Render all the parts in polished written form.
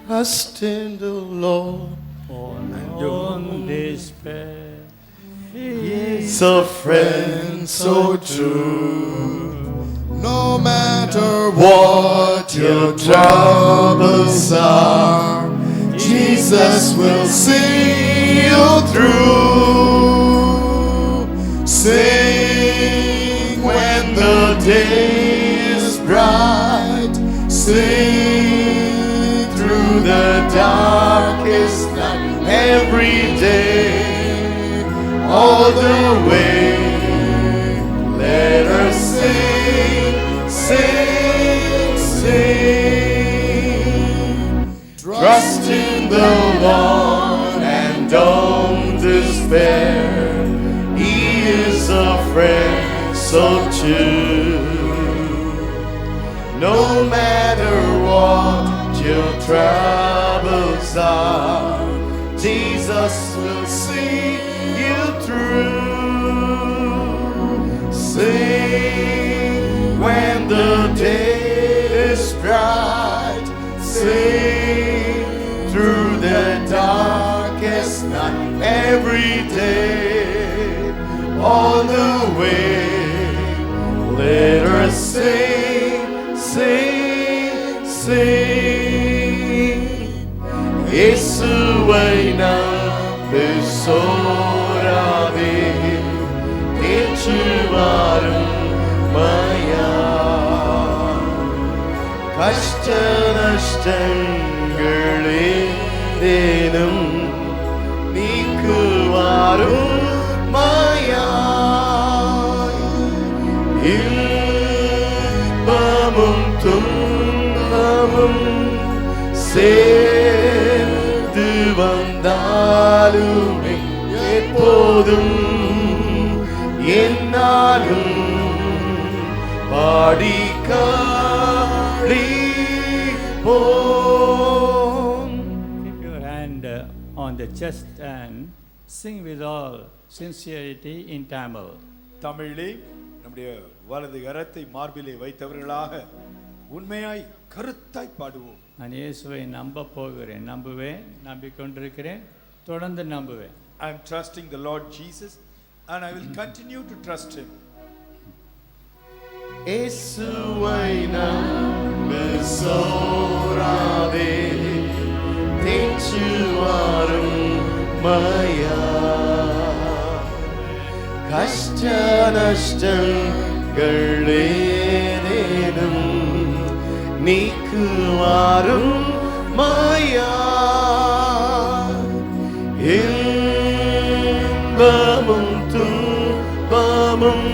Trust in the Lord. And don't despair. He is a friend so true. No matter what your troubles are, Jesus will see you through. Sing when the day is bright. Sing through the darkest night. Every day, all the way. Let us sing, sing, sing. Trust in the Lord and don't despair. He is a friend so true. No matter what your troubles are, Jesus will see you through. Sing when the day is bright. Sing through the darkest night. Every day, all the way. Let us sing, sing, sing. இயேசுவை நம்பி சோராதே, ஏற்று வாரும் மாயா. கஷ்ட நஷ்டங்களே தேனும் நீக்குவாரும் மாயா. இன்பமும் துன்பமும் சேர்ந்து வந்தாலுமே எப்போதும் என்னாலும் பாடிக்கொள்வோம். Keep your hand on the chest and sing with all sincerity in Tamil. தமிழிலே நம்முடைய வலது கரத்தை மார்பிலே வைத்தவர்களாக உண்மையாய் கருத்தாய் பாடுவோம். நான் இயேசுவை நம்ப போகிறேன், நம்புவேன், நம்பிக்கொண்டிருக்கிறேன், தொடர்ந்து நம்புவேன். I am trusting the Lord Jesus and I will continue to trust him. இயேசுவை நம்பி சோராதே, தேற்று வாரும் மாயா. கஷ்ட நஷ்டங்கள் ஏதேனும் நீக்குவாரும் மாயா. இன்பமும் துன்பமும்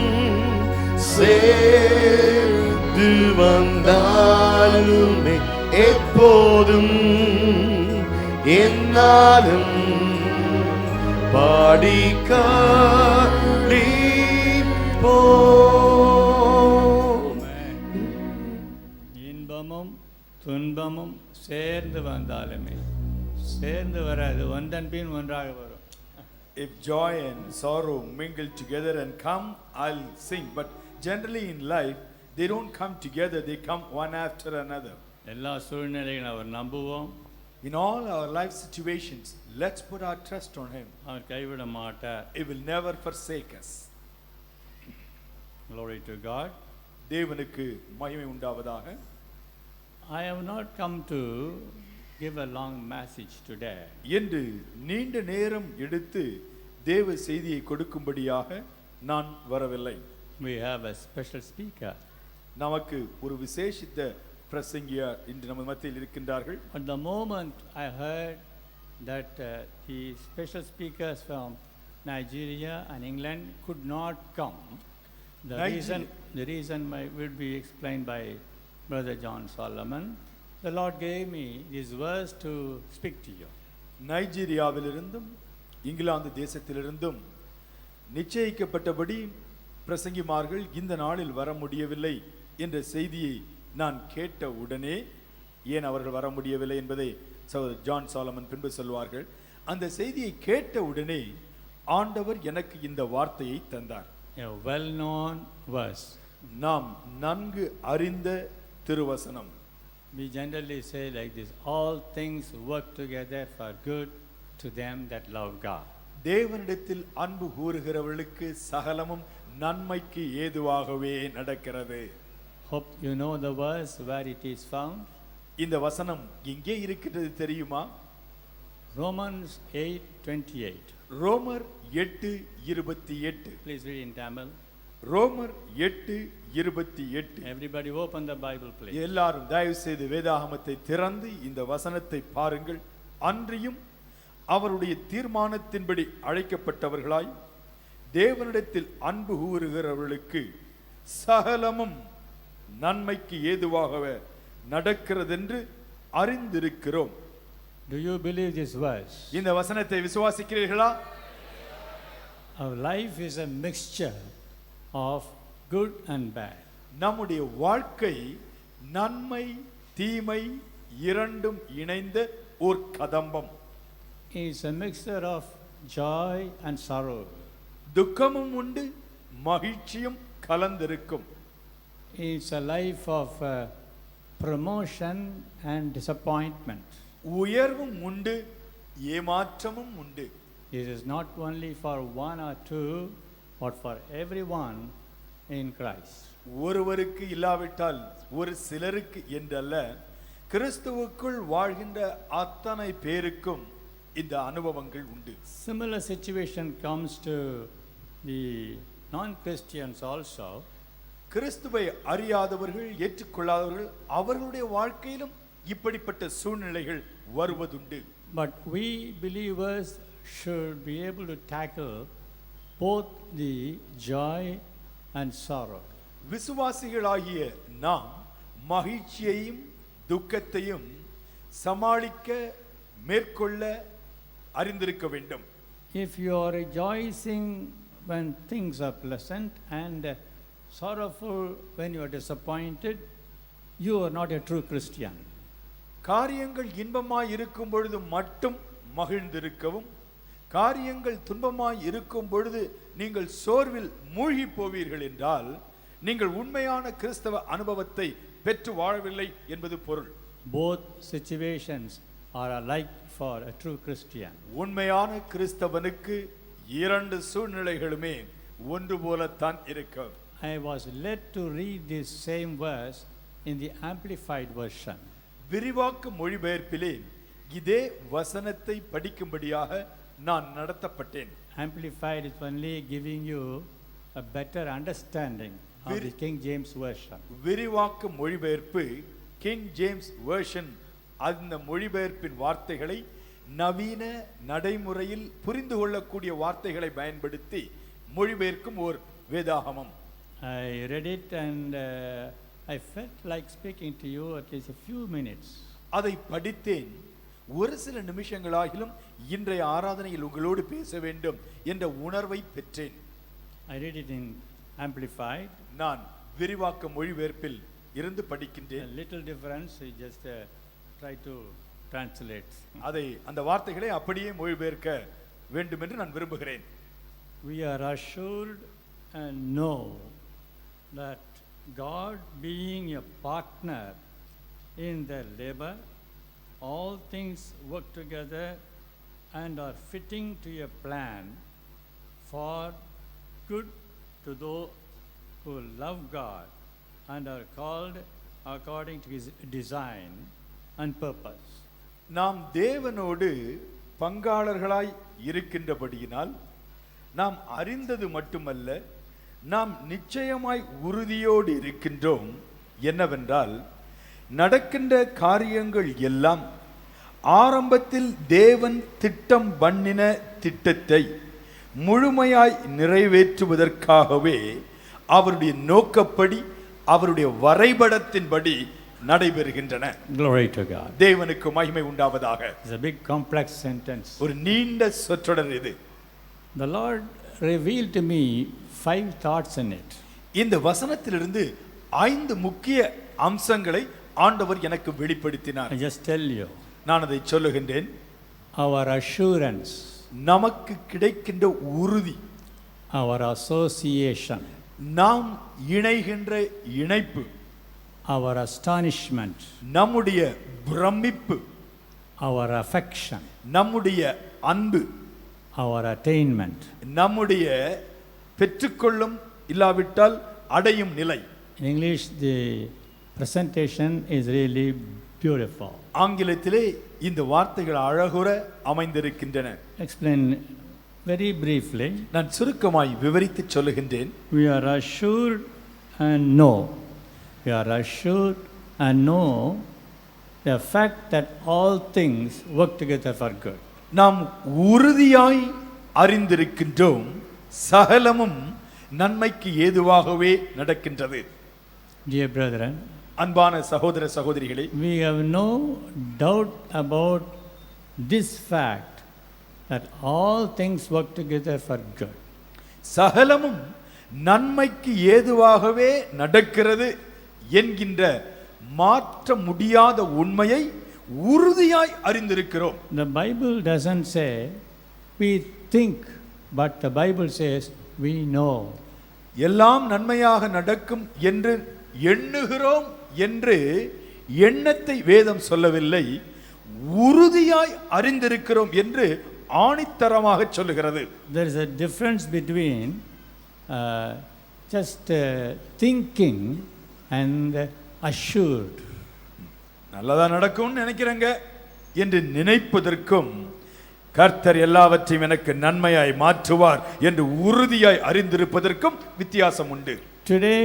சேர்ந்து வந்தாலுமே எப்போதும் என்னாலும் பாடிக்கொள்வோம். இன்பமும் துன்பமும் சேர்ந்து வந்தாலுமே, சேர்ந்து வராது, ஒன்றன் பின் ஒன்றாக வரும். If joy and sorrow mingle together and come, I'll sing. But generally in life, they don't come together, they come one after another. எல்லா சூழ்நிலைகளும் அவர் நம்புவோம். In all our life situations, let's put our trust on him. அவர் கைவிட மாட்டார். He will never forsake us. Glory to God. தேவனுக்கு மகிமை உண்டாவதாக. I have not come to give a long message today. என்று நீண்ட நேரம் எடுத்து தேவ செய்தியை கொடுக்கும்படியாக நான் வரவில்லை. We have a special speaker. நமக்கு ஒரு விசேஷித்த பிரசங்கியார் இன்று நம்ம மத்தியில் இருக்கின்றார்கள். At the moment I heard that the special speakers from Nigeria and England could not come. The reason will be explained by Brother John Solomon. The Lord gave me this verse to speak to you. நைஜீரியாவிலிருந்தும் England தேசத்திலிருந்தும் நிச்சயிக்கப்பட்டபடி பிரசங்கிமார்கள் இந்த நாளில் வர முடியவில்லை என்ற செய்தியை நான் கேட்ட உடனே, ஏன் அவர்கள் வர முடியவில்லை என்பதை சகோதரர் ஜான் சாலமன் பின்பு சொல்வார்கள். அந்த செய்தியை கேட்ட உடனே ஆண்டவர் எனக்கு இந்த வார்த்தையை தந்தார். A well-known verse. நாம் நன்கு அறிந்த திருவசனம். we generally say like this, all things work together for good to them that love God. தேவனிடத்தில் அன்பு கூறுகிறவர்களுக்கு சகலமும் நன்மைக்கு ஏதுவாகவே நடக்கிறது. Hope you know the verse where it is found. இந்த வசனம் எங்கே இருக்கிறது தெரியுமா? Romans 8:28. ரோமர் 8:28. Please read in Tamil. ரோமர் 8:28. Everybody open the Bible, please. எல்லாரும் தயவு செய்து வேதாகமத்தை திறந்து இந்த வசனத்தை பாருங்கள். அன்றியும் அவருடைய தீர்மானத்தின்படி அழைக்கப்பட்டவர்களாய் தேவனிடத்தில் அன்பு கூறுகிறவர்களுக்கு சகலமும் நன்மைக்கு ஏதுவாகவே நடக்கிறதென்று அறிந்திருக்கிறோம். Do you believe this verse? இந்த வசனத்தை விசுவாசிக்கிறீர்களா? Our life is a mixture of good and bad. நம்முடைய வாழ்க்கை நன்மை தீமை இரண்டும் இணைந்த ஒரு கதம்பம். It's a mixture of joy and sorrow. துக்கமும் உண்டு மகிழ்ச்சியும் கலந்திருக்கும். It's a life of promotion and disappointment. உயர்வும் உண்டு ஏமாற்றமும் உண்டு. It is not only for one or two, but for everyone in Christ. ஒருவருக்கு இல்லாவிட்டால் ஒரு சிலருக்கு என்றல்ல, கிறிஸ்துவுக்குள் வாழ்கின்ற அத்தனை பேருக்கும் இந்த அனுபவங்கள் உண்டு. Similar situation comes to the non-Christians also. கிறிஸ்துவை அறியாதவர்கள் ஏற்றுக்கொள்ளாதவர்கள் அவர்களுடைய வாழ்க்கையிலும் இப்படிப்பட்ட சூழ்நிலைகள் வருவதுண்டு. But we believers should be able to tackle both the joy and sorrow. விசுவாசிகளாகிய நாம் மகிழ்ச்சியையும் துக்கத்தையும் சமாளிக்க மேற்கொள்ள அறிந்திருக்க வேண்டும். If you are rejoicing when things are pleasant and sorrowful when you are disappointed, you are not a true Christian. காரியங்கள் இன்பமாய் இருக்கும் பொழுது மட்டும் மகிழ்ந்திருக்கவும், காரியங்கள் துன்பமாய் இருக்கும் பொழுது நீங்கள் சோர்வில் மூழ்கி போவீர்கள் என்றால் நீங்கள் உண்மையான கிறிஸ்தவ அனுபவத்தை பெற்று வாழவில்லை என்பது பொருள். Both situations are alike for a true Christian. உண்மையான கிறிஸ்தவனுக்கு இரண்டு சூழ்நிலைகளுமே ஒன்று போலத்தான் இருக்கும். I was led to read this same verse in the Amplified version. விரிவாக்க மொழிபெயர்ப்பிலே இதே வசனத்தை படிக்கும்படியாக நான் நடத்தப்பட்டேன். Amplified is only giving you a better understanding of the King James version. விரிவாக்க மொழிபெயர்ப்பு கிங் ஜேம்ஸ் வெர்ஷன் அந்த மொழிபெயர்ப்பின் வார்த்தைகளை நவீன நடைமுறையில் புரிந்து கொள்ளக்கூடிய வார்த்தைகளை பயன்படுத்தி மொழிபெயர்க்கும் ஓர் வேதாகமம். I read it and I felt like speaking to you at least a few minutes. அதை படித்தேன். ஒரு சில நிமிஷங்களாகிலும் இன்றைய ஆராதனையில் உங்களோடு பேச வேண்டும் என்ற உணர்வை பெற்றேன். I read it in Amplified. நான் விரிவாக்க மொழிபெயர்ப்பில் இருந்து படிக்கின்றேன். A little difference, I just try to translate. அதை அந்த வார்த்தைகளை அப்படியே மொழிபெயர்க்க வேண்டும் என்று நான் விரும்புகிறேன். We are assured and know that God being a partner in their labor, all things work together and are fitting to a plan for good to those who love God and are called according to His design and purpose. நாம் தேவனோடு பங்காளர்களாய் இருக்கின்றபடியினால் நாம் அறிந்தது மட்டுமல்ல, நாம் நிச்சயமாய் உறுதியோடு இருக்கின்றோம். என்னவென்றால், நடக்கின்ற காரியங்கள் எல்லாம் ஆரம்பத்தில் தேவன் திட்டம் பண்ணின திட்டத்தை முழுமையாய் நிறைவேற்றுவதற்காகவே அவருடைய நோக்கப்படி அவருடைய வரைபடத்தின்படி நடைபெறுகின்றன. Glory to God. தேவனுக்கு மகிமை உண்டாவதாக. It's a big complex sentence. ஒரு நீண்ட சொற்றொடர் இது. The Lord revealed to me 5 thoughts in it. இந்த வசனத்திலிருந்து 5 முக்கிய அம்சங்களை ஆண்டவர் எனக்கு வெளிப்படுத்தினார். I just tell you. நான் அதை சொல்லுகின்றேன். Our assurance, நமக்கு கிடைக்கின்ற உறுதி, our association, நாம் இணைகின்ற இணைப்பு, our astonishment, நம்முடைய பிரமிப்பு, our affection, நம்முடைய அன்பு, our attainment. நம்முடைய பெற்றுக்கொள்ளும் இல்லாவிட்டால் அடையும் நிலை. In English, the presentation is really beautiful. ஆங்கிலத்திலே இந்த வார்த்தைகள் அழகுற அமைந்திருக்கின்றன. Explain very briefly. நான் சுருக்கமாய் விவரித்து சொல்லுகின்றேன். We are assured and know. We are assured and know the fact that all things work together for good. நாம் உறுதியாய் அறிந்திருக்கின்றோம் சகலமும் நன்மைக்கு ஏதுவாகவே நடக்கின்றது. Dear brethren, அன்பான சகோதர சகோதரிகளே, we have no doubt about this fact that all things work together for good. சகலமும் நன்மைக்கு ஏதுவாகவே நடக்கிறது என்கின்ற மாற்ற முடியாத உண்மையை உறுதியாய் அறிந்திருக்கிறோம். The Bible doesn't say we think, but the Bible says we know. எல்லாம் நன்மையாக நடக்கும் என்று எண்ணுகிறோம் என்று எண்ணத்தை வேதம் சொல்லவில்லை, உறுதியாய் அறிந்திருக்கிறோம் என்று ஆணித்தரமாக சொல்லுகிறது. There is a difference between just thinking and assured. நல்லதா நடக்கும்னு நினைக்கிறேங்க என்று நினைப்பதற்கும் கர்த்தர் எல்லாவற்றையும் எனக்கு நன்மையாய் மாற்றுவார் என்று உறுதியாய் அறிந்திருப்பதற்கும் வித்தியாசம் உண்டு. Today,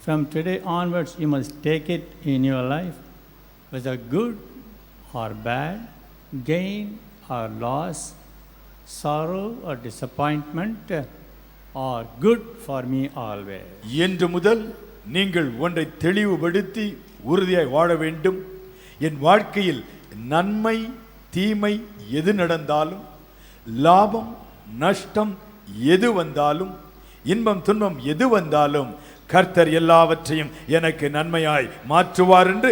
from today onwards, you must take it in your life, whether good or bad, gain or loss, sorrow or disappointment, or good for me always. என்று முதல் நீங்கள் ஒன்றை தெளிவுபடுத்தி உறுதியாய் வாழ வேண்டும். என் வாழ்க்கையில் நன்மை தீமை எது நடந்தாலும், லாபம் நஷ்டம் எது வந்தாலும், இன்பம் துன்பம் எது வந்தாலும் கர்த்தர் எல்லாவற்றையும் எனக்கு நன்மையாய் மாற்றுவார் என்று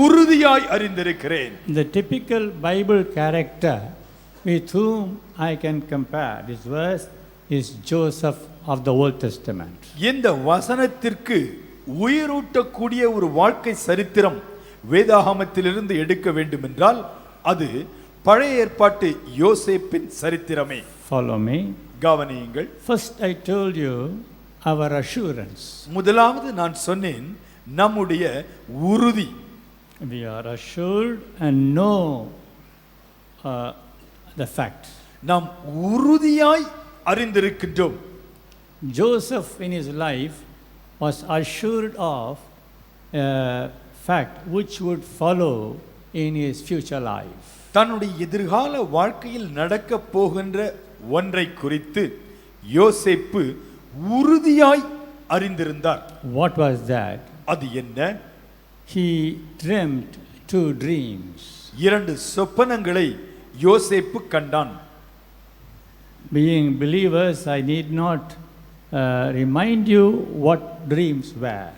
உறுதியாய் அறிந்திருக்கிறேன். The typical Bible character with whom I can compare this verse is Joseph of the Old Testament. இந்த வசனத்திற்கு உயிரூட்டக்கூடிய ஒரு வாழ்க்கை சரித்திரம் வேதாகமத்திலிருந்து எடுக்க வேண்டும் என்றால் அது பழைய ஏற்பாட்டு யோசேப்பின் சரித்திரமே. Follow me. கவனியுங்கள். First I told you our assurance. முதலாவது நான் சொன்னேன் நம்முடைய உறுதி. We are assured and know the fact. நாம் உறுதியாய் அறிந்திருக்கின்றோம். Joseph in his life was assured of a fact which would follow in his future life. தன்னுடைய எதிர்கால வாழ்க்கையில் நடக்க போகின்ற ஒன்றை குறித்து யோசேப்பு உறுதியாய் அறிந்திருந்தார். What was that? அது என்ன? He dreamt two dreams. இரண்டு சொப்பனங்களை யோசேப்பு கண்டான். Being believers, I need not remind you what dreams were.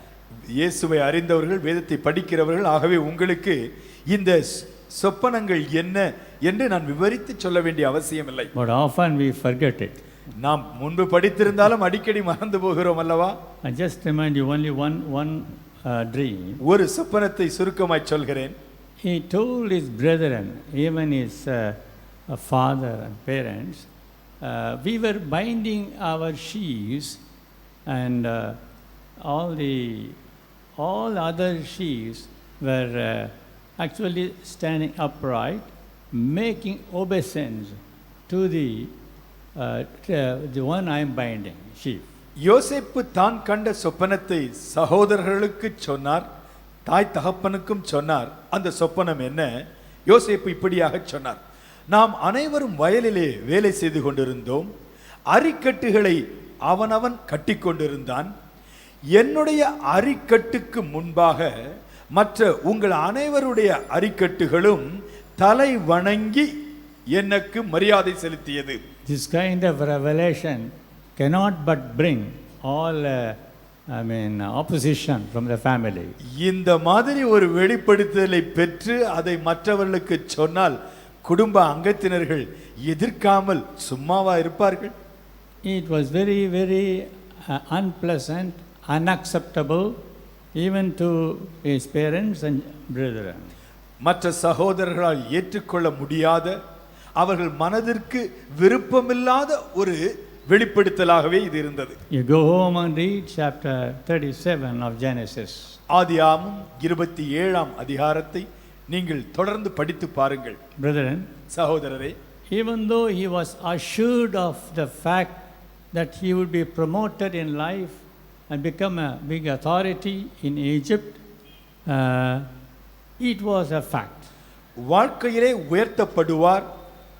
இயேசுவை அறிந்தவர்கள், வேதத்தை படிக்கிறவர்கள், ஆகவே உங்களுக்கு இந்த சொப்பனங்கள் என்ன என்று நான் விவரித்து சொல்ல வேண்டிய அவசியமில்லை. But often we forget it. நாம் முன்பு படித்திருந்தாலும் அடிக்கடி மறந்து போகிறோம் அல்லவா? I just remind you only one dream. ஒரு சொப்பனத்தை சுருக்கமாய் சொல்கிறேன். He told his brethren, even his father and parents, we were binding our sheaves and all other sheaves were actually standing upright, making obeisance to the one I am binding, sheaf. யோசேப்பு தான் கண்ட சொப்பனத்தை சகோதரர்களுக்கு சொன்னார், தாய் தகப்பனுக்கும் சொன்னார். அந்த சொப்பனம் என்ன? யோசேப்பு இப்படியாக சொன்னார், நாம் அனைவரும் வயலிலே வேலை செய்து கொண்டிருந்தோம், அரிக்கட்டுகளை அவனவன் கட்டி கொண்டிருந்தான். என்னுடைய அரிக்கட்டுக்கு முன்பாக மற்ற உங்கள் அனைவருடைய அரிக்கட்டுகளும் தலை வணங்கி எனக்கு மரியாதை செலுத்தியது. This kind of revelation cannot but bring all opposition from the family. இந்த மாதிரி ஒரு வெளிப்படுத்தலை பெற்று அதை மற்றவர்களுக்கு சொன்னால் குடும்ப அங்கத்தினர்கள் எதிர்க்காமல் சும்மாவா இருப்பார்கள்? It was very, very unpleasant, unacceptable even to his parents and brethren. மற்ற சகோதரர்களால் ஏற்றுக்கொள்ள முடியாத, அவர்கள் மனதிற்கு விருப்பமில்லாத ஒரு வெளிப்படுத்தலாகவே இது இருந்தது. You go home and read chapter 37 of Genesis. ஆதியாகமம் 27ஆம் அதிகாரத்தை நீங்கள் தொடர்ந்து படித்து பாருங்கள். Brethren, சகோதரரே, even though he was assured of the fact that he would be promoted in life and become a big authority in Egypt, it was a fact. வாழ்க்கையிலே உயர்த்தப்படுவார்,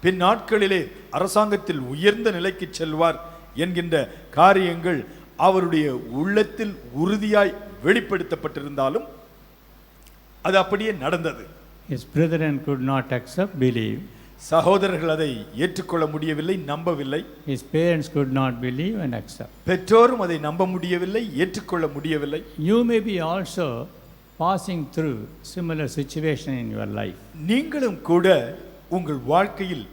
பின் நாட்களிலே அரசாங்கத்தில் உயர்ந்த நிலைக்கு செல்வார் என்கின்ற காரியங்கள் அவருடைய உள்ளத்தில் உறுதியாய் வெளிப்படுத்தப்பட்டிருந்தாலும் அது அப்படியே நடந்தது. His brethren could not accept, believe. சகோதரர்கள் அதை ஏற்றுக்கொள்ள முடியவில்லை, நம்பவில்லை. His parents could not believe and accept. பெற்றோரும் அதை நம்ப முடியவில்லை, ஏற்றுக்கொள்ள முடியவில்லை. You may be also passing through similar situation in your life. நீங்களும் கூட உங்கள் வாழ்க்கையில்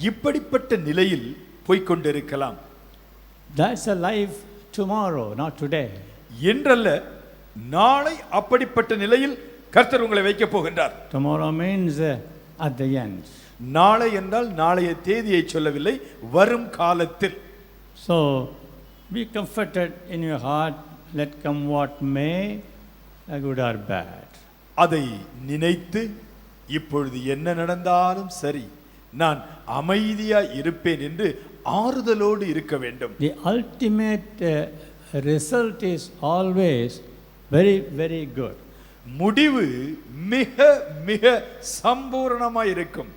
இப்படிப்பட்ட நிலையில் போய்க் கொண்டிருக்கலாம். That's a life tomorrow, not today. என்றல்ல, நாளை அப்படிப்பட்ட நிலையில் கர்த்தர் உங்களை வைக்க போகின்றார். Tomorrow means at the end. நாளை என்றால் நாளைய தேதியை சொல்லவில்லை, வரும் காலத்தில். So be comforted in your heart, let come what may, good or bad. அதை நினைத்து இப்பொழுது என்ன நடந்தாலும் சரி, நான் அமைதியாய் இருப்பேன் என்று ஆறுதலோடு இருக்க வேண்டும். The ultimate result is always very, very good. முடிவு மிக மிக சம்பூரணமாய் இருக்கும்.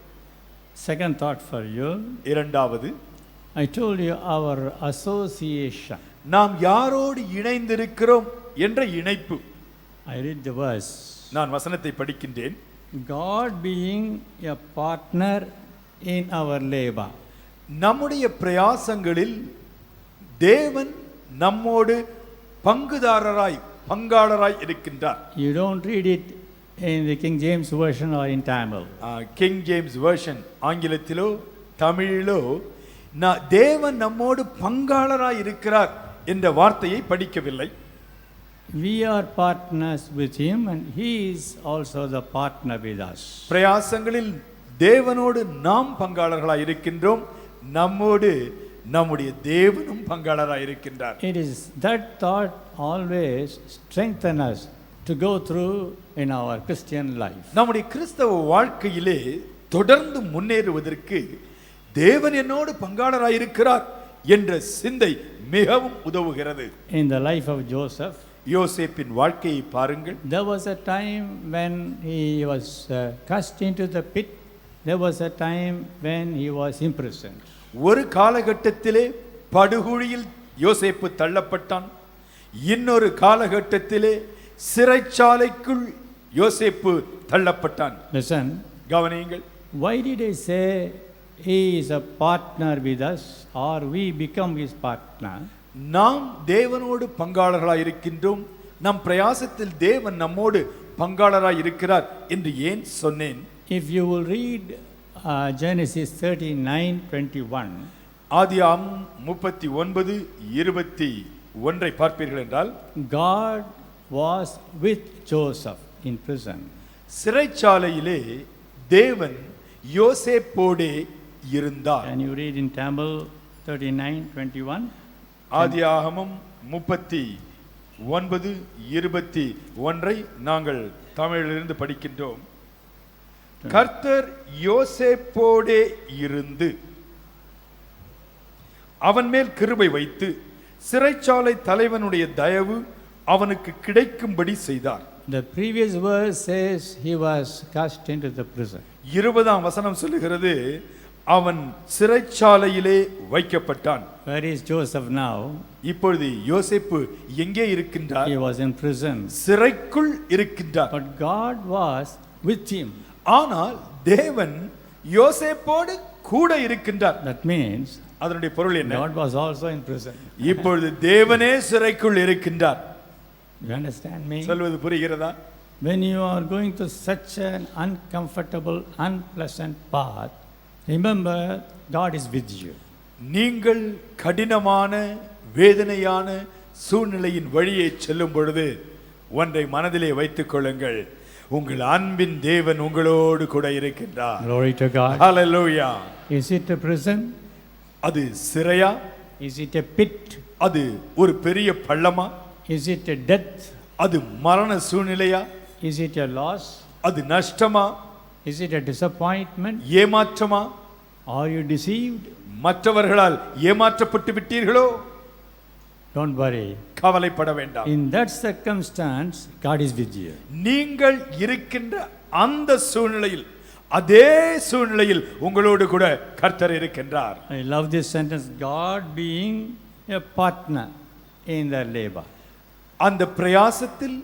Second thought for you. இரண்டாவது, I told you our association. நாம் யாரோடு இணைந்திருக்கிறோம் என்ற இணைப்பு. I read the verse. நான் வசனத்தை படிக்கின்றேன். God being a partner in our labor. நம்முடைய பிரயாசங்களில் தேவன் நம்மோடு பங்குதாரராய், பங்காளராய் இருக்கின்றார். You don't read it in the King James version or in Tamil. King James version ஆங்கிலத்திலோ தமிழிலோ தேவன் நம்மோடு பங்காளராய் இருக்கிறார் என்ற வார்த்தையை படிக்கவில்லை. We are partners with him and he is also the partner with us. பிரயாசங்களில் தேவனோடு நாம் பங்காளர்களாய் இருக்கின்றோம், நம்மோடு நம்முடைய தேவனும் பங்காளராய் இருக்கின்றார். It is that thought always strengthen us to go through in our Christian life. நம்முடைய கிறிஸ்தவ வாழ்க்கையிலே தொடர்ந்து முன்னேறுவதற்கு தேவன் என்னோடு பங்காளராய் இருக்கிறார் என்ற சிந்தை மிகவும் உதவுகிறது. In the life of Joseph, யோசேப்பின் வாழ்க்கையை பாருங்கள். there was a time when he was cast into the pit. There was a time when he was imprisoned. ஒரு காலகட்டத்திலே படுகுழியில் யோசேப்பு தள்ளப்பட்டான், இன்னொரு காலகட்டத்திலே சிறைச்சாலைக்குள் யோசேப்பு தள்ளப்பட்டான். Listen, கவனியுங்கள். why did I say he is a partner with us or we become his partner? நாம் தேவனோடு பங்காளர்களாய் இருக்கின்றோம், நம் பிரயாசத்தில் தேவன் நம்மோடு பங்காளராய் இருக்கிறார் என்று ஏன் சொன்னேன்? If you will read Genesis 39:21, ஆதியாகமம் 39:21 பார்ப்பீர்கள் என்றால், God was with Joseph in prison. சிறைச்சாலையிலே தேவன் யோசேப்போடே இருந்தார். Can you read in Tamil 39:21? ஆதியாகமம் 39:21 நாங்கள் தமிழிலிருந்து படிக்கின்றோம். கர்த்தர் யோசேப்போடே இருந்து அவன் மேல் கிருபை வைத்து சிறைச்சாலை தலைவனுடைய தயவு அவனுக்கு கிடைக்கும்படி செய்தார். The previous verse says he was cast into the prison. 20ஆம் வசனம் சொல்லுகிறது, அவன் சிறைச்சாலையிலே வைக்கப்பட்டான். Where is Joseph now? இப்பொழுது யோசேப்பு எங்கே இருக்கின்றார்? He was in prison. சிறைக்குள் இருக்கின்றார். But God was with him. ஆனால் தேவன் யோசேப்போடு கூட இருக்கின்றார். That means அதனுடைய பொருள் என்ன? God was also in prison. இப்பொழுது தேவனே சிறைக்குள் இருக்கின்றார். You understand me? சொல்வது புரிகிறதா? When you are going to such an uncomfortable, unpleasant path, remember God is with you. நீங்கள் கடினமான வேதனையான சூழ்நிலையின் வழியே செல்லும் பொழுது ஒன்றை மனதிலே வைத்துக் கொள்ளுங்கள், உங்கள் அன்பின் தேவன் உங்களோடு கூட இருக்கின்றார். Glory to God. Hallelujah. Is it a prison? அது சிறையா? Is it a pit? அது ஒரு பெரிய பள்ளமா? Is it a death? அது மரண சூழ்நிலையா? Is it a loss? அது நஷ்டமா? Is it a disappointment? ஏமாற்றமா? Are you deceived? மற்றவர்களால் ஏமாற்றப்பட்டு விட்டீர்களோ? Don't worry. கவலைப்பட வேண்டாம். In that circumstance, God is with you. நீங்கள் இருக்கின்ற அந்த சூழ்நிலையில், அதே சூழ்நிலையில் உங்களோடு கூட கர்த்தர் இருக்கின்றார். I love this sentence, God being a partner in their labor. அந்த பிரயாசத்தில்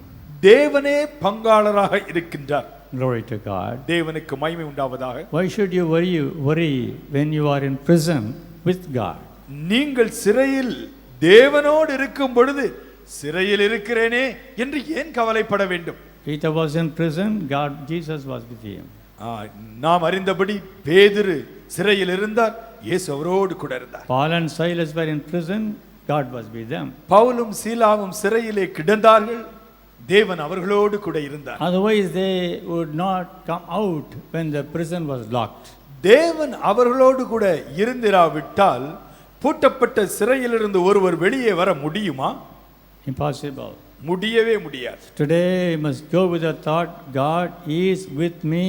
தேவனே பங்காளராக இருக்கின்றார். Glory to God. தேவனுக்கு மகிமை உண்டாவதாக. Why should you worry when you are in prison with God? நீங்கள் சிறையில் தேவனோடு இருக்கும் பொழுது சிறையில் இருக்கிறேனே என்று ஏன் கவலைப்பட வேண்டும்? Peter was in prison, Jesus was with him. நாம் அறிந்தபடி பேதுரு சிறையில் இருந்தார், இயேசு அவரோடு கூட இருந்தார். Paul and Silas were in prison, God was with them. பவுலும் சீலாவும் சிறையிலே கிடந்தார்கள், தேவன் அவர்களோடு கூட இருந்தார். Otherwise they would not come out when the prison was locked. தேவன் அவர்களோடு கூட இருந்திராவிட்டால் பூட்டப்பட்ட சிறையிலிருந்து ஒருவர் வெளியே வர முடியுமா? Impossible. முடியவே முடியாது. Today you must go with the thought, God is with me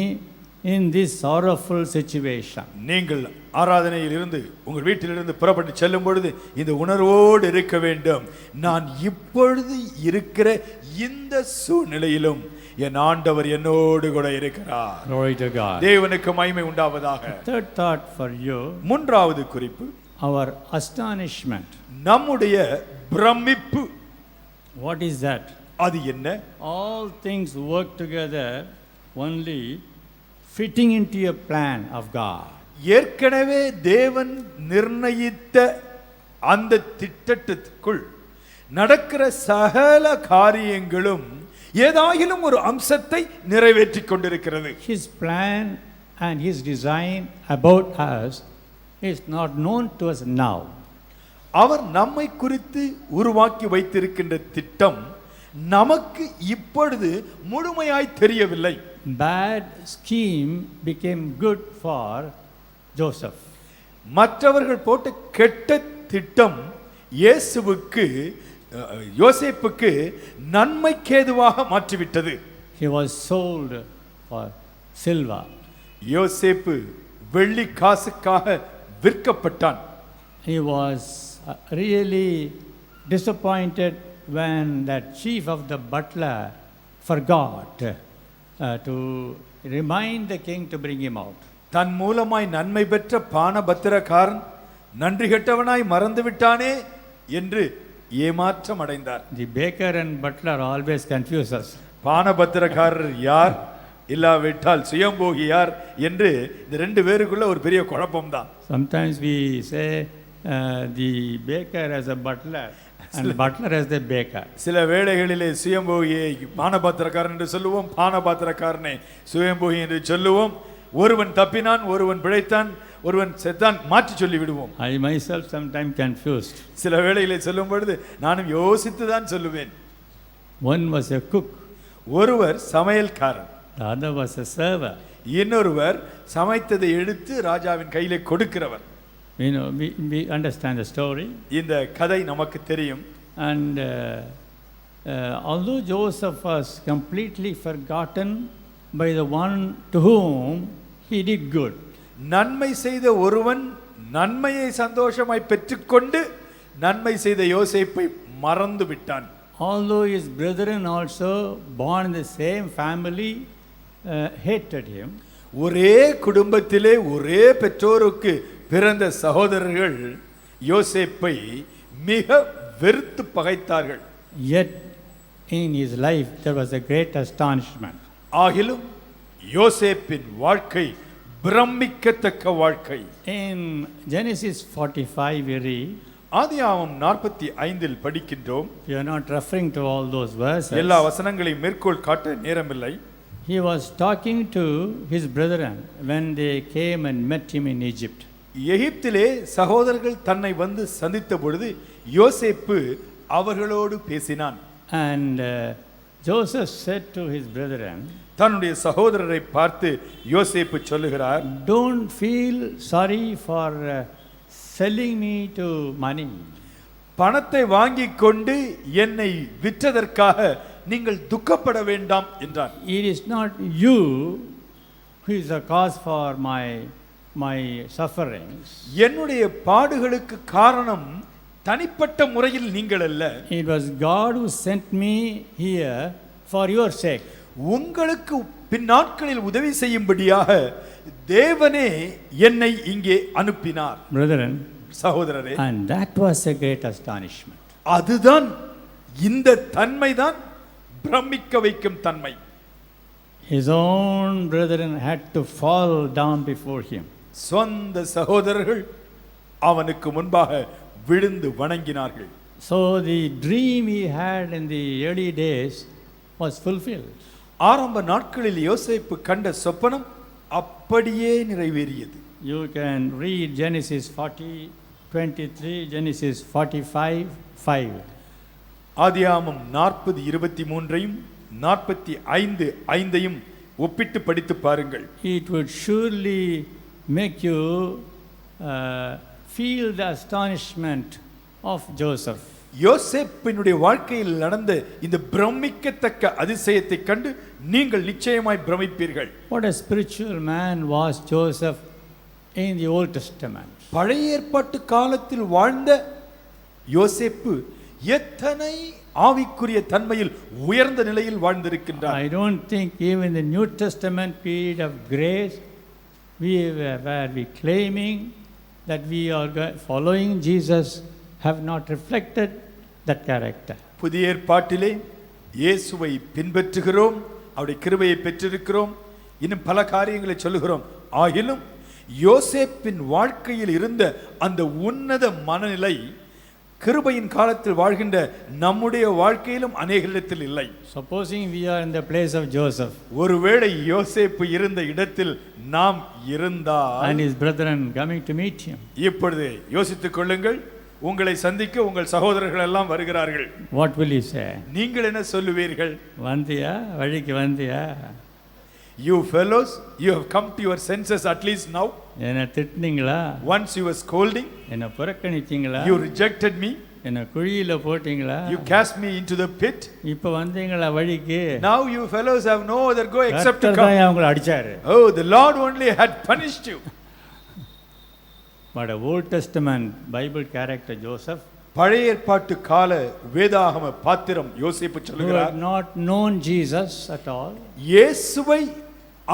in this sorrowful situation. நீங்கள் ஆராதனையில் இருந்து உங்கள் வீட்டிலிருந்து புறப்பட்டு செல்லும் பொழுது இந்த உணர்வோடு இருக்க வேண்டும், நான் இப்பொழுது இருக்கிற இந்த சூழ்நிலையிலும் என் ஆண்டவர் என்னோடு கூட இருக்கிறார். Glory to God. தேவனுக்கு மகிமை உண்டாவதாக. Third thought for you, மூன்றாவது குறிப்பு, our astonishment. நம்முடைய பிரமிப்பு. What is that? அது என்ன? All things work together only fitting into a plan of God. ஏற்கனவே தேவன் நிர்ணயித்த அந்த திட்டத்துக்குள் நடக்கிற சகல காரியங்களும் ஏதாயிலும் ஒரு அம்சத்தை நிறைவேற்றிக் கொண்டிருக்கிறது. His plan and his design about us is not known to us now. அவர் நம்மை குறித்து உருவாக்கி வைத்திருக்கின்ற திட்டம் நமக்கு இப்பொழுது முழுமையாய் தெரியவில்லை. Bad scheme became good for Joseph. மற்றவர்கள் போட்ட கெட்ட திட்டம் யோசேப்புக்கு நன்மைக்கேதுவாக மாற்றிவிட்டது. He was sold for silver. யோசேப்பு வெள்ளி காசுக்காக விற்கப்பட்டான். He was really disappointed when that chief of the butler forgot to remind the king to bring him out. தன் மூலமாய் நன்மை பெற்ற பானபத்திரக்காரன் நன்றி கெட்டவனாய் மறந்து விட்டானே என்று ஏமாற்றம் அடைந்தார். The baker and butler always confuse us. பானபத்திரக்காரர் யார், இல்லாவிட்டால் சுயம்போகி யார் என்று இந்த ரெண்டு பேருக்குள்ள ஒரு பெரிய குழப்பம்தான். Sometimes we say the baker as a butler and butler as the baker. சில வேளைகளிலே சுயம்போகியை பானபாத்திரக்காரன் என்று சொல்லுவோம், பானபாத்திரக்காரனை சுயம்போகி என்று சொல்லுவோம். ஒருவன் தப்பினான், ஒருவன் பிழைத்தான், ஒருவன் செத்தான், மாற்றி சொல்லி விடுவோம். I myself sometimes confused. சில வேளைகளை சொல்லும் பொழுது நானும் யோசித்து தான் சொல்லுவேன். One was a cook, ஒருவர் சமையல்காரன், the other was a server. இன்னொருவர் சமைத்ததை எடுத்து ராஜாவின் கையிலே கொடுக்கிறவர். You know, we understand the story. இந்த கதை நமக்கு தெரியும். And although Joseph was completely forgotten by the one to whom he did good. நன்மை செய்த ஒருவன் நன்மையை சந்தோஷமாய் பெற்றுக்கொண்டு நன்மை செய்த யோசேப்பை மறந்து விட்டான். Although his brethren also born in the same family hated him. ஒரே குடும்பத்திலே ஒரே பெற்றோருக்கு பிறந்த சகோதரர்கள் யோசேப்பை மிக வெறுத்து பகைத்தார்கள். Yet in his life there was a great astonishment. ஆகிலும் யோசேப்பின் வாழ்க்கை பிரமிக்கத்தக்க வாழ்க்கை. In Genesis 45 we read, ஆதியாகமம் 45 படிக்கின்றோம். we are not referring to all those verses. எல்லா வசனங்களையும் மேற்கோள் காட்ட நேரமில்லை. He was talking to his brethren when they came and met him in Egypt. எகிப்திலே சகோதரர்கள் தன்னை வந்து சந்தித்த பொழுது யோசேப்பு அவர்களோடு பேசினான். And Joseph said to his brethren, தன்னுடைய சகோதரரை பார்த்து யோசேப்பு சொல்லுகிறார், don't feel sorry for selling me to money. பணத்தை வாங்கிக் கொண்டு என்னை விற்றதற்காக நீங்கள் துக்கப்பட வேண்டாம் என்றார். It is not you who is the cause for my sufferings. என்னுடைய பாடுகளுக்கு காரணம் தனிப்பட்ட முறையில் நீங்கள் அல்ல. It was God who sent me here for your sake. உங்களுக்கு பின்னாட்களில் உதவி செய்யும்படியாக தேவனே என்னை இங்கே அனுப்பினார். Brethren, சகோதரரே, and that was a great astonishment. அதுதான் இந்த தன்மைதான் பிரமிக்க வைக்கும் தன்மை. His own brethren had to fall down before him. சொந்த சகோதரர்கள் அவனுக்கு முன்பாக விழுந்து வணங்கினார்கள். So the dream he had in the early days was fulfilled. ஆரம்ப நாட்களில் யோசேப்பு கண்ட சொப்பனம் அப்படியே நிறைவேறியது. You can read Genesis 40:23, Genesis 45:5. ஆதியாகமம் 40:23 45:5 ஒப்பிட்டு படித்து பாருங்கள். It would surely make you feel the astonishment of Joseph. யோசேப்பினுடைய வாழ்க்கையில் நடந்த இந்த பிரமிக்கத்தக்க அதிசயத்தை கண்டு நீங்கள் நிச்சயமாய் பிரமிப்பீர்கள். What a spiritual man was Joseph in the Old Testament. பழைய ஏற்பாட்டு காலத்தில் வாழ்ந்த யோசேப்பு எத்தனை ஆவிக்குரிய தன்மையில் உயர்ந்த நிலையில் வாழ்ந்திருக்கின்றார். I don't think even the New Testament period of grace where we claiming that we are following Jesus have not reflected that character. புதிய ஏற்பாட்டிலே இயேசுவை பின்பற்றுகிறோம், அவருடைய கிருபையை பெற்றிருக்கிறோம், இன்னும் பல காரியங்களை சொல்லுகிறோம். ஆகிலும் யோசேப்பின் வாழ்க்கையில் இருந்த அந்த உன்னத மனநிலை கிருபையின் காலத்தில் வாழ்கின்ற நம்முடைய வாழ்க்கையிலும் அநேகரிடத்தில் இல்லை. Supposing we are in the place of Joseph ஒருவேளை யோசேப்பு இருந்த இடத்தில் நாம் இருந்தால் and his brethren coming to meet him, இப்பொழுது யோசித்துக் கொள்ளுங்கள், உங்களை சந்திக்க உங்கள் சகோதரர்கள் எல்லாம் வருகிறார்கள். what will you say? நீங்கள் என்ன சொல்லுவீர்கள்? வந்தியா, வழிக்கு வந்தியா? You fellows, you have come to your senses at least now. என்ன திட்டினீங்களா? Once you were scolding, என்ன புறக்கணிச்சீங்களா? you rejected me, என்ன குழியில போட்டீங்களா? you cast me into the pit. இப்ப வந்தீங்களா வழிக்கு? Now you fellows have no other go except to கர்த்தர் come. தான் அவங்களை அடிச்சாரு. Oh, the Lord only had punished you. But a Old Testament Bible character Joseph, பழைய ஏற்பாட்டு கால வேதாகம பாத்திரம் யோசேப்பு who சொல்லுகிறார், had not known Jesus at all, இயேசுவை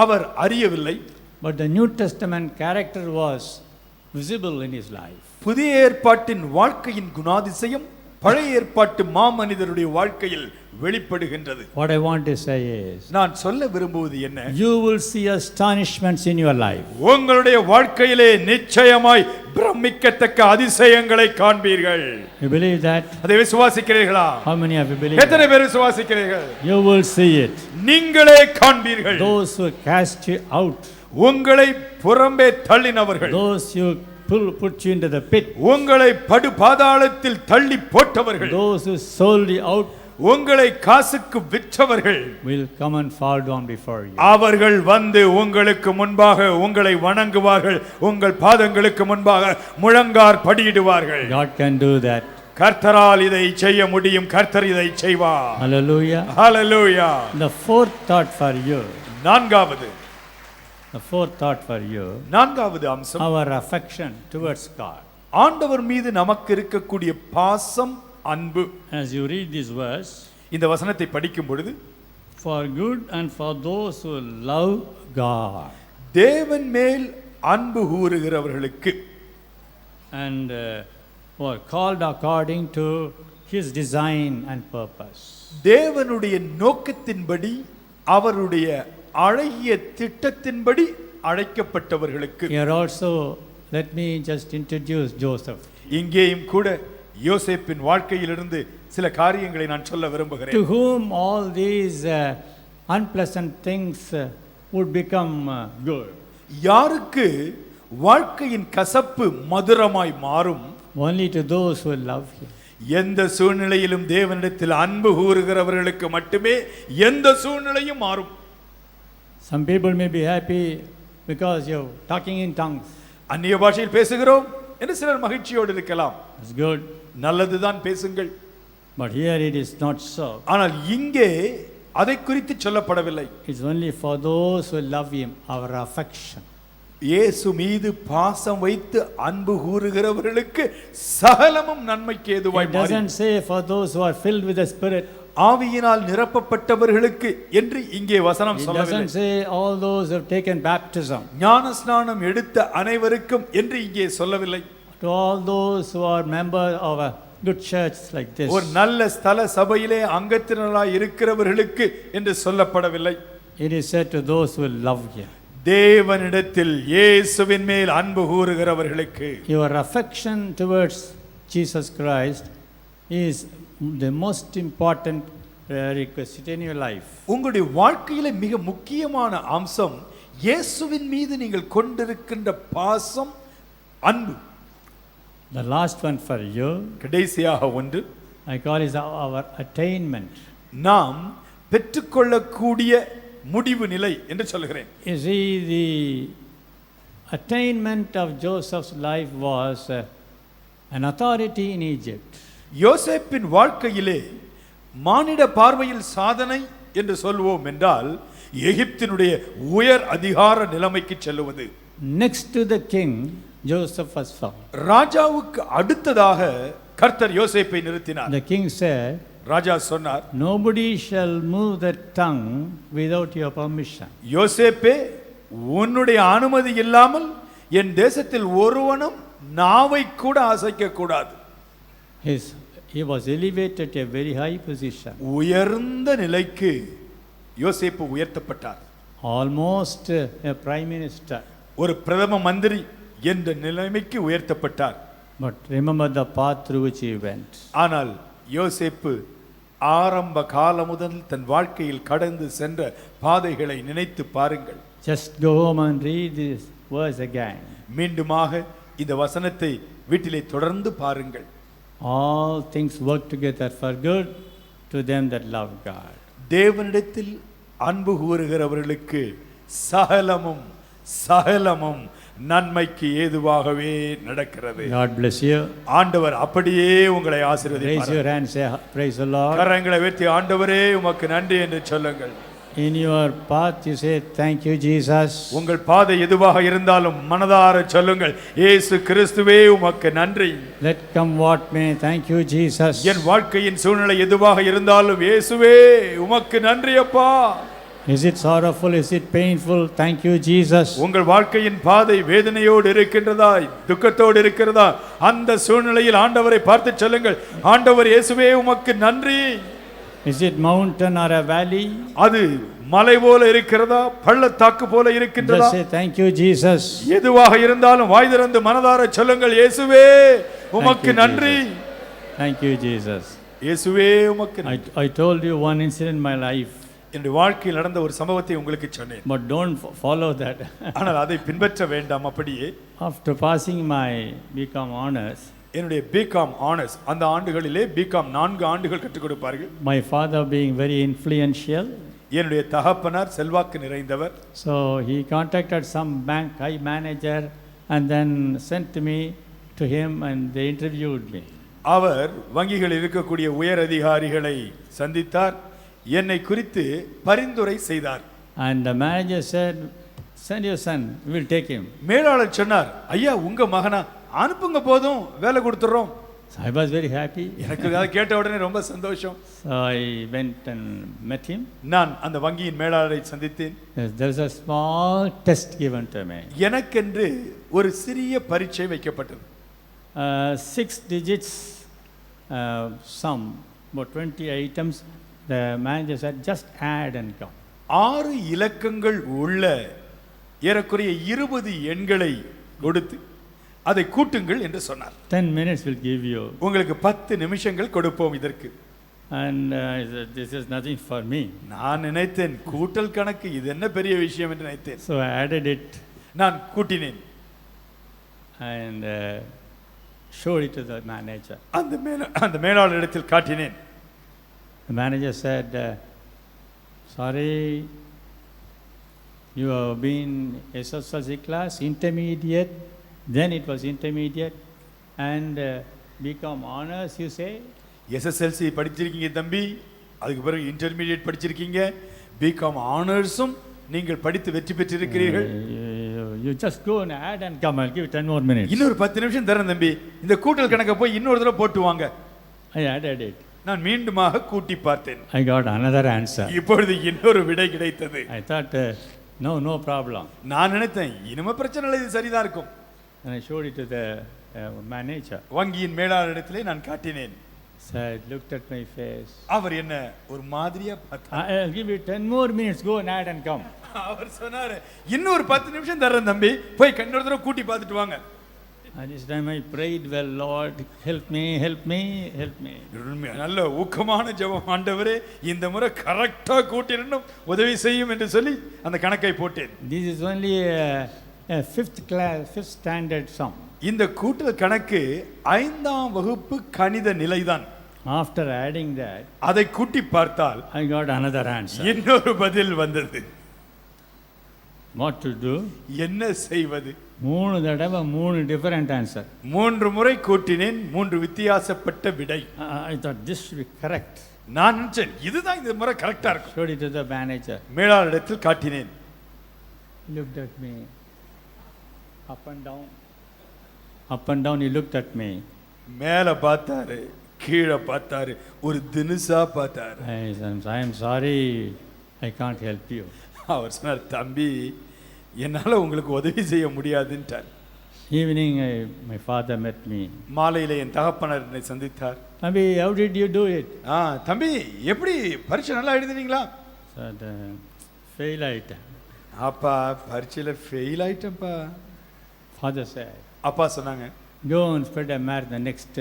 அவர் அறியவில்லை, but the New Testament character was visible in his life. புதிய ஏற்பாட்டின் வாழ்க்கையின் குணாதிசயம் பழைய ஏற்பாட்டு மாமனிதருடைய வாழ்க்கையில் வெளிப்படுகின்றது. What I want to say is, நான் சொல்ல விரும்புவது என்ன? you will see astonishments in your life. உங்களுடைய வாழ்க்கையிலே நிச்சயமாய் பிரமிக்கத்தக்க அதிசயங்களை காண்பீர்கள். You believe that? அதை விசுவாசிக்கிறீர்களா? How many of you believe எத்தனை that? பேர் விசுவாசிக்கிறீர்கள்? You will see it. நீங்களே காண்பீர்கள். Those who cast you out, உங்களை புறம்பே தள்ளினவர்கள், those who put you into the pit, உங்களை படு பாதாளத்தில் தள்ளி போட்டவர்கள், those who sold you out, உங்களை காசுக்கு விற்றவர்கள் will come and fall down before you. அவர்கள் வந்து உங்களுக்கு முன்பாக உங்களை வணங்குவார்கள், உங்கள் பாதங்களுக்கு முன்பாக முழங்கார் படியிடுவார்கள். God can do that. கர்த்தரால் இதை செய்ய முடியும், கர்த்தர் இதை செய்வார். Hallelujah. Hallelujah. The fourth thought for you, நான்காவது அம்சம், our affection towards God. ஆண்டவர் மீது நமக்கு இருக்கக்கூடிய பாசம், அன்பு. As you read this verse, இந்த வசனத்தை படிக்கும் பொழுது, for good and for those who love God, தேவன் மேல் அன்பு கூறுகிறவர்களுக்கு, and who are called according to his design and purpose. தேவனுடைய நோக்கத்தின்படி அவருடைய அழகிய திட்டத்தின்படி அழைக்கப்பட்டவர்களுக்கு. Here also, let me just introduce Joseph. இங்கேயும் கூட யோசேப்பின் வாழ்க்கையிலிருந்து சில காரியங்களை நான் சொல்ல விரும்புகிறேன். To whom all these unpleasant things would become good. யாருக்கு வாழ்க்கையின் கசப்பு மதுரமாய் மாறும்? Only to those who love him. எந்த சூழ்நிலையிலும் தேவனிடத்தில் அன்பு கூறுகிறவர்களுக்கு மட்டுமே எந்த சூழ்நிலையும் மாறும். Some people may be happy because you're talking in tongues. அந்நிய பாஷையில் பேசுகிறோம் என்று சிலர் மகிழ்ச்சியோடு இருக்கலாம். It's good. நல்லதுதான், பேசுங்கள். But here it is not so. ஆனால் இங்கே அதை குறித்து சொல்லப்படவில்லை. It's only for those who love Him, our affection. இயேசு மீது பாசம் வைத்து அன்பு கூறுகிறவர்களுக்கு சகலமும் நன்மைக்கு ஏதுவாய் It doesn't say for those who are filled with the Spirit. ஆவியினால் நிரப்பப்பட்டவர்களுக்கு என்று இங்கே வசனம் It சொல்லவில்லை. doesn't say all those who have taken baptism. ஞானஸ்நானம் எடுத்த அனைவருக்கும் என்று இங்கே சொல்லவில்லை. To all those who are members of a good church like this. ஒரு நல்ல ஸ்தல சபையிலே அங்கத்தினராய் இருக்கிறவர்களுக்கு என்று சொல்லப்படவில்லை. It is said to those who love Him. தேவனிடத்தில் இயேசுவின் மேல் அன்பு கூறுகிறவர்களுக்கு. Your affection towards Jesus Christ is the most important requisite in your life. உங்களுடைய வாழ்க்கையில மிக முக்கியமான அம்சம் இயேசுவின் மீது நீங்கள் கொண்டிருக்கின்ற பாசம், அன்பு. The last one for you, கடைசியாக ஒன்று, I call it our attainment. நாம் பெற்றுக்கொள்ளக்கூடிய முடிவு நிலை என்று சொல்கிறேன். You see, the attainment of Joseph's life was an authority in Egypt. யோசேப்பின் வாழ்க்கையிலே மானிட பார்வையில் சாதனை என்று சொல்வோம் என்றால் எகிப்தினுடைய உயர் அதிகார நிலைமைக்கு செல்லுவது. Next to the king, Joseph was found. ராஜாவுக்கு அடுத்ததாக கர்த்தர் யோசேப்பை நிறுத்தினார். The king said, ராஜா சொன்னார், nobody shall move the tongue without your permission. யோசேப்பே, உன்னுடைய அனுமதி இல்லாமல் என் தேசத்தில் ஒருவனும் நாவை கூட அசைக்க கூடாது. He was elevated to a very high position. உயர்ந்த நிலைக்கு யோசேப்பு உயர்த்தப்பட்டார். Almost a prime minister. ஒரு பிரதம மந்திரி என்ற நிலைமைக்கு உயர்த்தப்பட்டார். But remember the path through which he went. ஆனால் யோசேப்பு ஆரம்ப காலம் முதல் தன் வாழ்க்கையில் கடந்து சென்ற பாதைகளை நினைத்து பாருங்கள். Just go home and read this verse again. மீண்டுமாக இந்த வசனத்தை வீட்டிலே தொடர்ந்து பாருங்கள். All things work together for good to them that love God. தேவனிடத்தில் அன்பு கூறுகிறவர்களுக்கு சகலமும் சகலமும் நன்மைக்கு ஏதுவாகவே நடக்கிறது. God bless you. ஆண்டவர் அப்படியே உங்களை Raise ஆசீர்வதிப்பார். your hand, say praise the Lord. கரங்களை உயர்த்தி ஆண்டவரே உமக்கு நன்றி என்று சொல்லுங்கள். In your path you say thank you Jesus. உங்கள் பாதை எதுவாக இருந்தாலும் மனதார சொல்லுங்கள், இயேசு கிறிஸ்துவே உமக்கு நன்றி. Let come what may, thank you Jesus. என் வாழ்க்கையின் சூழ்நிலை எதுவாக இருந்தாலும் இயேசுவே உமக்கு நன்றி அப்பா. Is it sorrowful, is it painful? Thank you Jesus. உங்கள் வாழ்க்கையின் பாதை வேதனையோடு இருக்கின்றதா, துக்கத்தோடு இருக்கிறதா, அந்த சூழ்நிலையில் ஆண்டவரை பார்த்து சொல்லுங்கள், ஆண்டவர் இயேசுவே உமக்கு நன்றி. Is it mountain or a valley? அது மலை போல இருக்கிறதா, பள்ளத்தாக்கு போல இருக்கின்றதா, Just say thank you Jesus. எதுவாக இருந்தாலும் வாய் திறந்து மனதார சொல்லுங்கள், இயேசுவே உமக்கு நன்றி. Thank you Jesus. இயேசுவே உமக்கு நன்றி. I told you one incident in my life. என்னுடைய வாழ்க்கையில் நடந்த ஒரு சம்பவத்தை உங்களுக்கு சொன்னேன். But don't follow that. ஆனால் அதை பின்பற்ற வேண்டாம். அப்படியே After passing my BCom honors, என்னுடைய பிகாம் ஆனர்ஸ் அந்த ஆண்டுகளிலே பிகாம் 4 ஆண்டுகள் கற்றுக் கொடுப்பார்கள். my father being very influential, என்னுடைய தகப்பனார் செல்வாக்கு நிறைந்தவர். so he contacted some bank high manager and then sent me to him and they interviewed me. அவர் வங்கிகளில் இருக்கக்கூடிய உயர் அதிகாரிகளை சந்தித்தார், என்னை குறித்து பரிந்துரை செய்தார். And the manager said, send your son, we will take him. மேலாளர் சொன்னார், ஐயா உங்க மகனா அனுப்புங்க, போதும் வேலை கொடுத்துறோம். So I was very happy. எனக்கு அதை கேட்ட உடனே ரொம்ப சந்தோஷம். So I went and met him. நான் அந்த வங்கியின் மேலாளரை சந்தித்தேன். There was a small test given to me. எனக்கென்று ஒரு சிறிய பரீட்சை வைக்கப்பட்டது. 6 digits sum, about 20 items. The manager said, just add and come. 6 இலக்கங்கள் உள்ள ஏறக்குறைய 20 எண்களை கொடுத்து அதை கூட்டுங்கள் என்று சொன்னார். 10 minutes will give you. உங்களுக்கு 10 நிமிஷங்கள் கொடுப்போம் இதற்கு. And I said, this is nothing for me. நான் நினைத்தேன், கூட்டல் கணக்கு இது என்ன பெரிய விஷயம் என்று நினைத்தேன். So I added it. நான் கூட்டினேன். And showed it to the manager. அந்த மேலாளரிடத்தில் காட்டினேன். The manager said, sorry, you have been SSLC class, intermediate, then it was intermediate, and become honors, you say? SSLC படிச்சிருக்கீங்க தம்பி, அதுக்கு பிறகு இன்டர்மீடியட் படிச்சிருக்கீங்க, BCom ஆனர்ஸும் நீங்கள் படித்து வெற்றி பெற்றிருக்கிறீர்கள். You just go and add and come. I'll give you 10 more minutes. இன்னொரு 10 நிமிஷம் தரேன் தம்பி, இந்த கூட்டல் கணக்கை போய் இன்னொரு தடவை போட்டு வாங்க. I added it. நான் மீண்டுமாக கூட்டி பார்த்தேன். I got another answer. இப்பொழுது இன்னொரு விடை கிடைத்தது. I thought, no problem. நான் நினைத்தேன் இனிமே பிரச்சனை இல்லை, இது சரிதான் இருக்கும். And I showed it to the manager. வங்கியின் மேலாளரிடத்திலே நான் காட்டினேன். Said, looked at my face. அவர் என்ன ஒரு மாதிரியா பார்த்தார். I'll give you 10 more minutes. Go and add and come. அவர் சொன்னாரு, இன்னொரு 10 நிமிஷம் தரேன் தம்பி, போய் இன்னொரு தடவை கூட்டி பார்த்துட்டு வாங்க. And this time I prayed, well, Lord, help me, help me, help me. நல்ல ஊக்கமான ஜெபம், ஆண்டவரே இந்த முறை கரெக்டா கூட்டிரணும், உதவி செய்யும் என்று சொல்லி அந்த கணக்கை போட்டேன். This is only a fifth standard sum. இந்த கூட்டல் கணக்கு 5ஆம் வகுப்பு கணித நிலைதான். After adding that, அதை கூட்டி பார்த்தால் I got another answer. இன்னொரு பதில் வந்தது. What to do? என்ன செய்வது? 3 தடவை 3 different answer. 3 முறை கூட்டினேன், 3 வித்தியாசப்பட்ட விடை. I thought this should be correct. நான் நினைச்சேன் இதுதான் இந்த முறை கரெக்டா இருக்கும். Showed it to the manager. மேலாளரிடத்தில் காட்டினேன். He looked at me. Up and down. Up and down he looked at me. மேல பார்த்தாரு, கீழே பார்த்தாரு, ஒரு தினுசா பார்த்தாரு. I am sorry, I can't help you. அவர் சொன்னார், தம்பி என்னால உங்களுக்கு உதவி செய்ய முடியாதுன்றார். Evening my father met me. மாலையில என் தகப்பனார் என்னை சந்தித்தார். Thambi, how did you do it? தம்பி எப்படி பரீட்சை நல்லா எழுதினீங்களா? Said, fail ஆயிட்டேன். அப்பா பரீட்சையில ஃபெயில் ஆயிட்டேன்ப்பா. Father said, அப்பா சொன்னாங்க, go and spread a mat in the next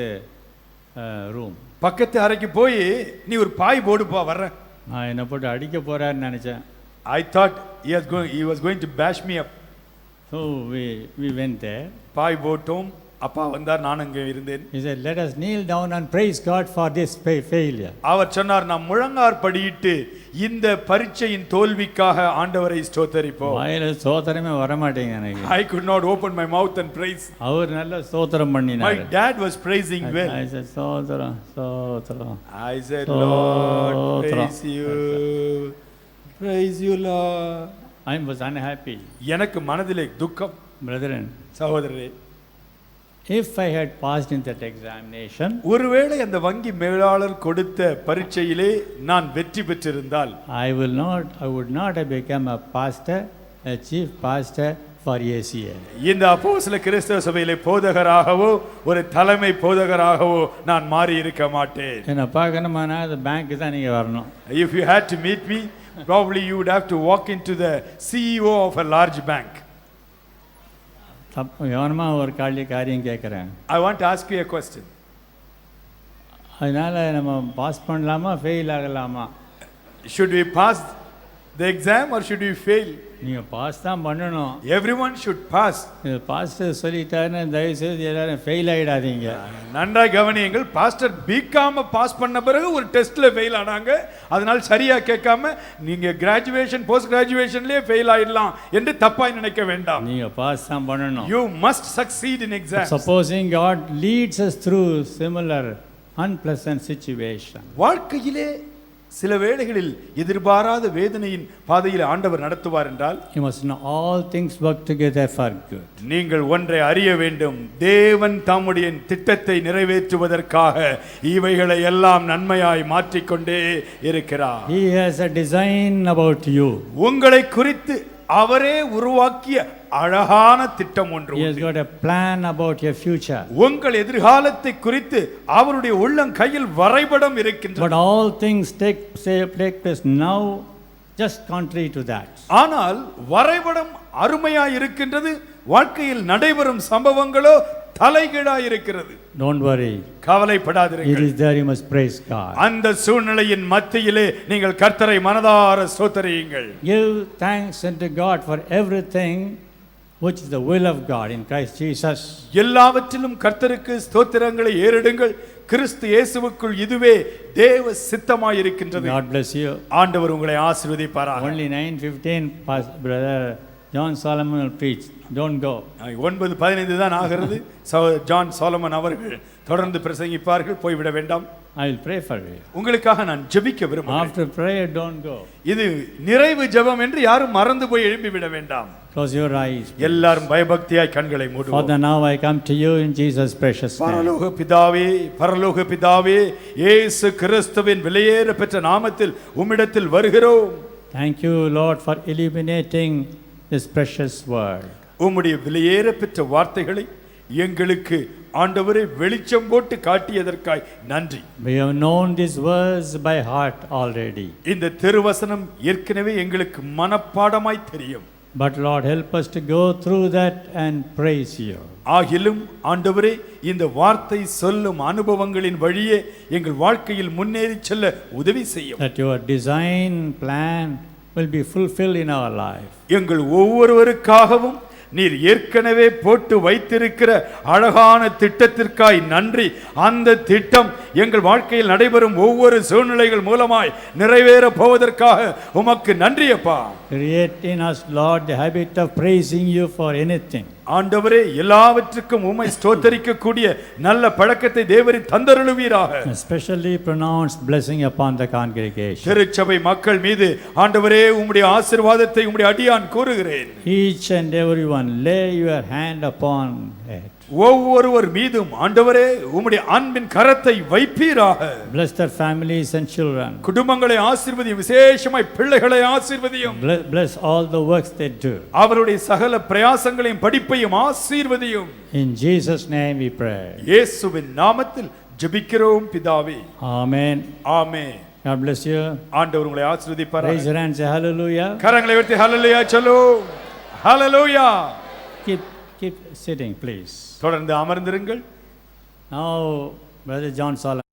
room. பக்கத்து அறைக்கு போய் நீ ஒரு பாய் போடுப்பா, வர்றேன். நான் என்ன போட்டு அடிக்க போறாருன்னு நினைச்சேன். I thought he was going to bash me up. So we went there. பாய் போட்டோம், அப்பா வந்தார், நான் அங்கே இருந்தேன். He said, let us kneel down and praise God for this failure. அவர் சொன்னார், நாம் முழங்கார் படியிட்டு இந்த பரீட்சையின் தோல்விக்காக ஆண்டவரை ஸ்தோத்தரிப்போம். வாயில ஸ்தோத்திரமே வர மாட்டேங்குது எனக்கு. I could not open my mouth and praise. அவர் நல்ல ஸ்தோத்திரம் பண்ணினார். My dad was praising well. I said, ஸ்தோத்திரம் ஸ்தோத்திரம். I said, Lord, praise you. Praise you, Lord. I was unhappy. எனக்கு மனதிலே துக்கம். Brethren, சகோதரரே, if I had passed in that examination, ஒருவேளை அந்த வங்கி மேலாளர் கொடுத்த பரீட்சையிலே நான் வெற்றி பெற்றிருந்தால், I would not have become a pastor, a chief pastor for ACA. இந்த அப்போஸ்தல கிறிஸ்தவ சபையிலே போதகராகவோ ஒரு தலைமை போதகராகவோ நான் மாறி இருக்க மாட்டேன். என்ன பார்க்கணுமானா அந்த பேங்க் தான் நீங்க வரணும். If you had to meet me, probably you would have to walk into the CEO of a large bank. கவனமா ஒரு காரியம் கேட்குறேன். I want to ask you a question. அதனால நம்ம பாஸ் பண்ணலாமா fail ஆகலாமா? Should we pass the exam or should we fail? நீங்க pass தான் பண்ணணும். Everyone should pass. பாஸ் சொல்லிட்டாருன்னு தயவு செய்து எல்லாரும் ஃபெயில் ஆயிடாதீங்க. நன்றாய் கவனியுங்கள். பாஸ்டர் பிகாம பாஸ் பண்ண பிறகு ஒரு டெஸ்ட்ல ஃபெயில் ஆனாங்க, அதனால சரியா கேட்காம நீங்க கிராஜுவேஷன் போஸ்ட் கிராஜுவேஷன்லயே ஃபெயில் ஆயிடலாம் என்று தப்பாய் நினைக்க வேண்டாம். நீங்க பாஸ் தான் பண்ணணும். You must succeed in exams. Supposing God leads us through similar unpleasant situation. வாழ்க்கையிலே சில வேளைகளில் எதிர்பாராத வேதனையின் பாதையில் ஆண்டவர் நடத்துவார் என்றால், you must know all things work together for good. நீங்கள் ஒன்றை அறிய வேண்டும், தேவன் தம்முடைய திட்டத்தை நிறைவேற்றுவதற்காக இவைகளை எல்லாம் நன்மையாய் மாற்றிக்கொண்டே இருக்கிறார். He has a design about you. உங்களை குறித்து அவரே உருவாக்கிய அழகான திட்டம் ஒன்று He has got a plan about your future. உங்கள் எதிர்காலத்தை குறித்து அவருடைய உள்ளங்கையில் வரைபடம் இருக்கின்றது. But all things take place now just contrary to that. ஆனால் வரைபடம் அருமையாய் இருக்கின்றது, வாழ்க்கையில் நடைபெறும் சம்பவங்களோ தலைகீழாய் இருக்கிறது. Don't worry. கவலைப்படாதீர்கள். It is there, you must praise God. அந்த சூழ்நிலையின் மத்தியிலே நீங்கள் கர்த்தரை மனதார ஸ்தோத்திரியுங்கள். Give thanks unto God for everything which is the will of God in Christ Jesus. எல்லாவற்றிலும் கர்த்தருக்கு ஸ்தோத்திரங்களை ஏறெடுங்கள், கிறிஸ்து இயேசுவுக்குள் இதுவே தேவ சித்தமாயிருக்கின்றது. God bless you. ஆண்டவர் உங்களை ஆசீர்வதிப்பாராக. Only 9:15, Brother John Solomon will preach. Don't go. 9:15 தான் ஆகிறது. ஜான் சாலமன் அவர்கள் தொடர்ந்து பிரசங்கிப்பார்கள், போய்விட வேண்டாம். I will pray for you. உங்களுக்காக நான் ஜெபிக்க விரும்புகிறேன். After prayer, don't go. இது நிறைவு ஜெபம் என்று யாரும் மறந்து போய் எழும்பி விட வேண்டாம். Close your eyes. எல்லாரும் பயபக்தியாய் கண்களை மூடுவோம். Father, now I come to you in Jesus' precious name. பரலோக பிதாவே, பரலோக பிதாவே, இயேசு கிறிஸ்துவின் விலையேற பெற்ற நாமத்தில் உம்மிடத்தில் வருகிறோம். Thank you, Lord, for illuminating this precious word. உம்முடைய விலையேற பெற்ற வார்த்தைகளை எங்களுக்கு ஆண்டவரே வெளிச்சம் போட்டு காட்டியதற்காய் நன்றி. We have known these words by heart already. இந்த திருவசனம் ஏற்கனவே எங்களுக்கு மனப்பாடமாய் தெரியும். But Lord, help us to go through that and praise you. ஆகிலும் ஆண்டவரே, இந்த வார்த்தை சொல்லும் அனுபவங்களின் வழியே எங்கள் வாழ்க்கையில் முன்னேறி செல்ல உதவி செய்யும். That your design plan will be fulfilled in our life. எங்கள் ஒவ்வொருவருக்காகவும் நீர் ஏற்கனவே போட்டு வைத்திருக்கிற அழகான திட்டத்திற்காய் நன்றி. அந்த திட்டம் எங்கள் வாழ்க்கையில் நடைபெறும் ஒவ்வொரு சூழ்நிலைகள் மூலமாய் நிறைவேற போவதற்காக உமக்கு நன்றி அப்பா. Create in us, Lord, the habit of praising you for anything. ஆண்டவரே, எல்லாவற்றுக்கும் உம்மை ஸ்தோத்தரிக்கக்கூடிய நல்ல பழக்கத்தை தேவரீர் தந்தருளுவீராக. Especially pronounce blessing upon the congregation. திருச்சபை மக்கள் மீது ஆண்டவரே உம்முடைய ஆசீர்வாதத்தை உம்முடைய அடியான் கூறுகிறேன். Each and everyone, lay your hand upon it. ஒவ்வொருவர் மீதும் ஆண்டவரே உம்முடைய அன்பின் கரத்தை வைப்பீராக. Bless their families and children. குடும்பங்களை ஆசீர்வதியும், விசேஷமாய் பிள்ளைகளை ஆசீர்வதியும். Bless all the works they do. அவருடைய சகல பிரயாசங்களையும் படிப்பையும் ஆசீர்வதியும். In Jesus' name we pray. இயேசுவின் நாமத்தில் ஜெபிக்கிறோம் பிதாவே. Amen. Amen. God bless you. ஆண்டவர் உங்களை ஆசீர்வதிப்பாராக. Raise your hands, say hallelujah. கரங்களை உயர்த்தி ஹல்லேலூயா சொல்லுவோம். ஹல்லேலூயா. Keep sitting, please. தொடர்ந்து அமர்ந்திருங்கள். Now, Brother John Solomon.